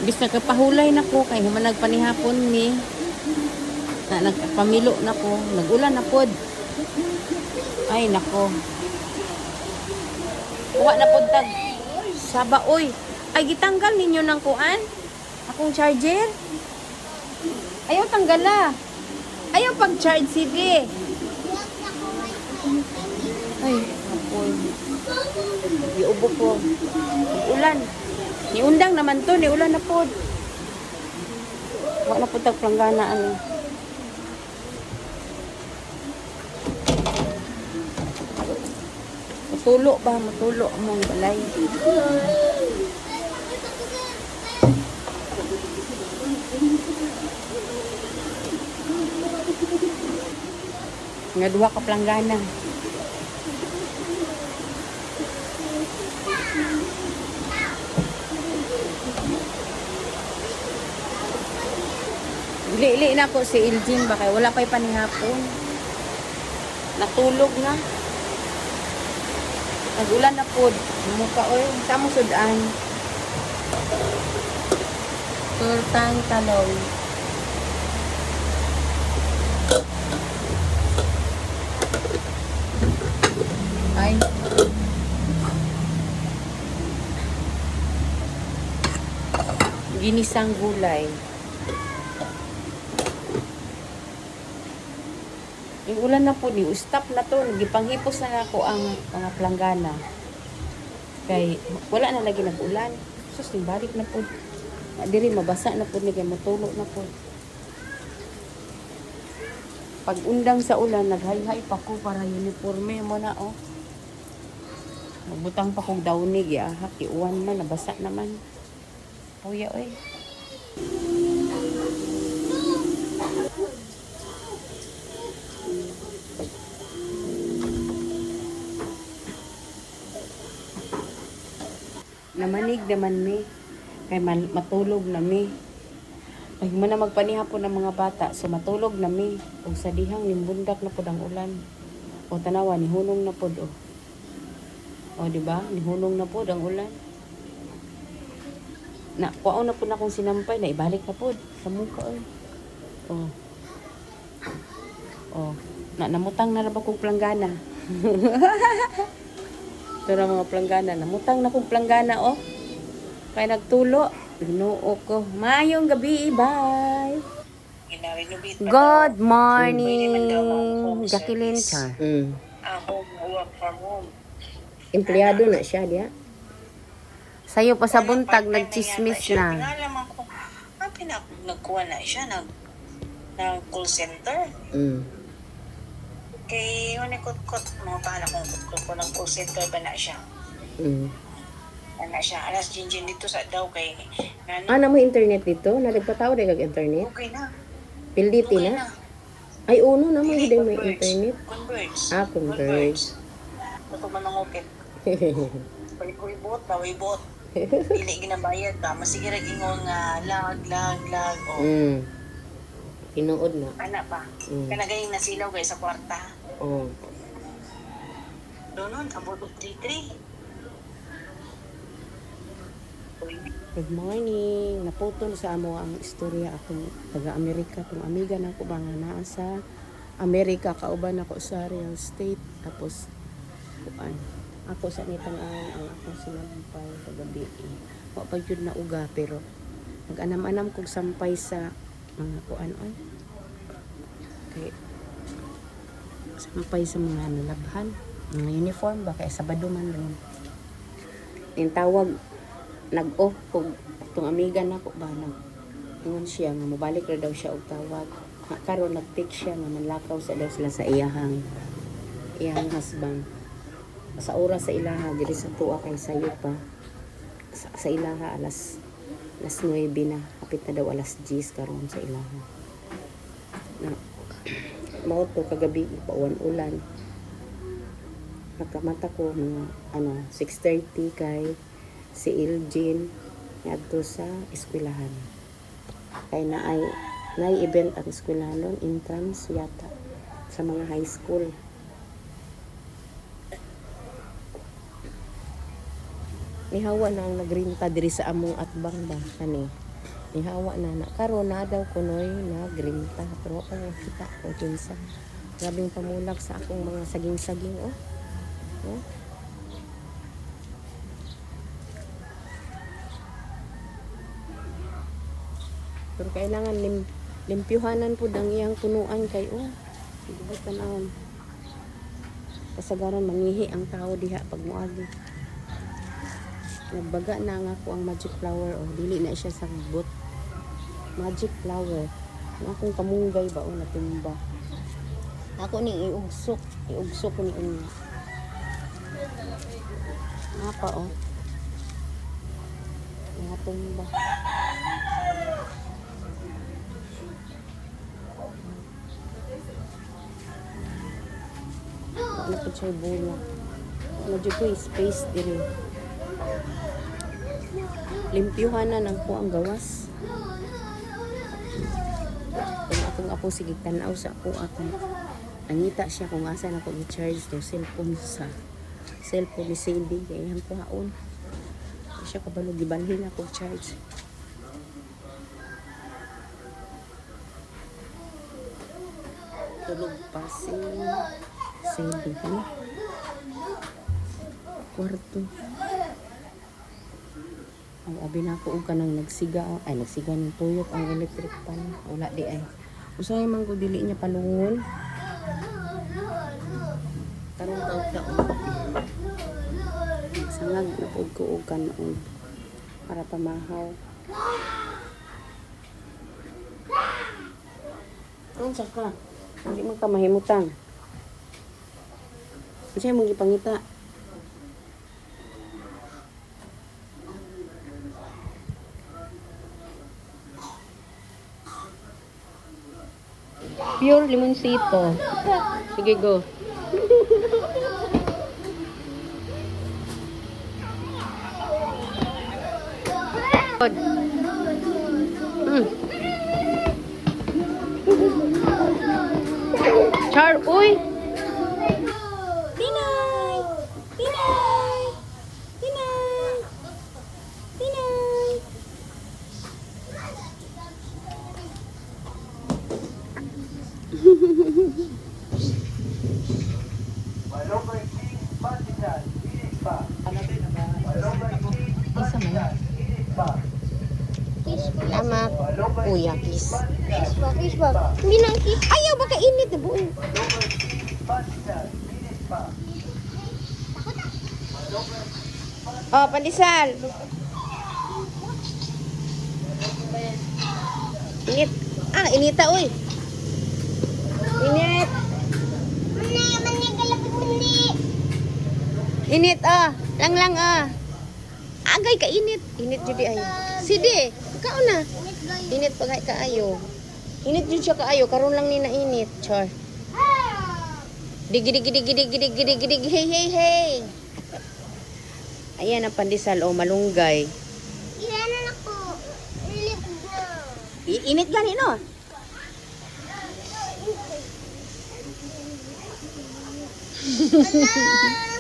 Bis nagpahulay na ko kay human nagpanihapon ni na nagpamilo na ko, nagulan na pod. Ay nako. Wa na pod tag saba oy. Ay gitanggal ninyo ng kuan? Akong charger. Ayaw tanggala. Ayaw pag-charge sige. Ay, apoy. Iubo ko. Ulan. Ni undang naman to, ni ulan na pod. Wa na pod tag planggana ano. Matulo ba? Matulo among balay. Nga duha ka planggana. Ili-ili na ko si Iljin ba kay wala pa'y panihapon. Natulog na. Nagulan na pod. Mukha oy, sa mo sudan. Turtang talong. Ay. Ginisang gulay. Yung ulan na po ni, stop na to. Nagipanghipos na ako ang mga planggana. Kay wala na lagi nag-ulan. Sus, balik na po. Diri mabasa na po ni kay matulog na po. Pag undang sa ulan, naghay-hay pa ko para uniforme mo na oh. Magbutang pa kong dawnig ya. Kiuwan man, nabasa naman. Puya oy. Namanig naman mi. Kay matulog na mi. Pag mo na magpanihapon ng mga bata, so matulog na mi. O sa dihang nimbundak na pod ang ulan. O tanawa, nihunong na pod o. O diba? Nihunong na pod ang ulan. Na, kuwaon na po na akong sinampay na ibalik na pod sa mukha o. O. O. Namutang na ba kong planggana? Ito na mga planggana. Namutang na kong planggana, oh. Kaya nagtulo. Ginoo ko. Mayong gabi, bye. Good morning, Jacqueline Char. Ako, work from home. Empleyado na siya, diya. Sa'yo pa sa buntag, nagchismis na. Pinalaman ko, nagkuha na siya ng call center. Kay unikot-kot, mga pahala kong kutkot ko ng call center ba na siya. Na siya, alas jinjin dito sa daw kay Ano mo internet dito? Nalagpataw rin kag internet? okay na. Pilditi Okay na? Ay, uno na mo Dili, hindi may converge. internet. Converge. Converge. Ito man ang open. Uibot ba, uibot. Dili ginabayad ba? Masige rin ingon nga lag. Tinuod na. Ana ba? Kanagay nasilaw kay sa kwarta. Oh. Doon, abot of 3-3. Good morning. Naputol sa amo ang istorya akong taga-Amerika. Itong amiga na ako ba nga naa sa Amerika. Kauban ako sa real estate. Tapos, ako sa nitangaan ang akong sinampay sa gabi. Wapag yun na uga, pero nag-anam-anam kong sampay sa mga kuan ay. Okay. Sampay sa mga nalabhan. Mga uniform ba? Kaya Sabado man rin. Yung tawag, nag-off ko itong amiga na ko ba ingon siya nga mabalik na daw siya og tawag karon nag-take siya nga manlakaw sa daw sila sa iyahang husband sa oras sa ilaha diri sa tuwa kay sayo pa sa ilaha alas 9 na kapit na daw alas 10 karon sa ilaha na mao to kagabi pauwan ulan nagkamata ko mga 6:30 kay si Iljin ngadto sa eskwelahan. Kay naay event ang eskwelahan entrance yata sa mga high school. Ihawa na ang nagrinta diri sa among atbang ba kani. Ihawa na karon na daw kunoy na grinta pero ako nakita ko kinsa. Grabing pamulag sa akong mga saging-saging oh. Oh. Pero kailangan limpyuhanan po ang iyang punuan kay oh. Gibutan ang kasagaran mangihi ang tao diha pag muagi. Nagbaga na nga ako ang magic flower oh. Dili na siya sa bot. Magic flower. Ang akong kamunggay ba o natumba. Ako ning iugsok ko ni unya. Apa o? Natumba. Ano po siya bulak. Medyo ko space diri. Limpyuhanan ang ko ang gawas. Kung akong apo sige tanaw sa ako nangita siya kung asa na ko i-charge to cellphone ni Cindy kaya yan ko haon siya kabalo gibalhin ako charge tulog pa si Cindy kwarto ang abi na ako og kanang nagsiga ng tuyok ang electric pan wala di ay usahay man ko dili niya palungon karong taon sangag na po ko og kanon para pamahaw unsa ka hindi man ka mahimutang usahay mo gipangita pure limoncito. Sige, go. Char, uy! Tinay! Tinay! Tinay! Tinay! Isa mo. Salamat. Kuya, kiss. Kiss ba? Hindi na kiss. Ayaw, baka init na buo. Oh, pandesal. Init. Inita, uy. Init. Init, Lang, Agay ka init. Init jud ay. Sidi, kao na. Init pagay kaayo. Init jud siya kaayo, karon lang ni na init. Char. Dig. Hey. Ayan ang pandesal malunggay. Ilan na ako. Nilipid na. Init gani no? Ala!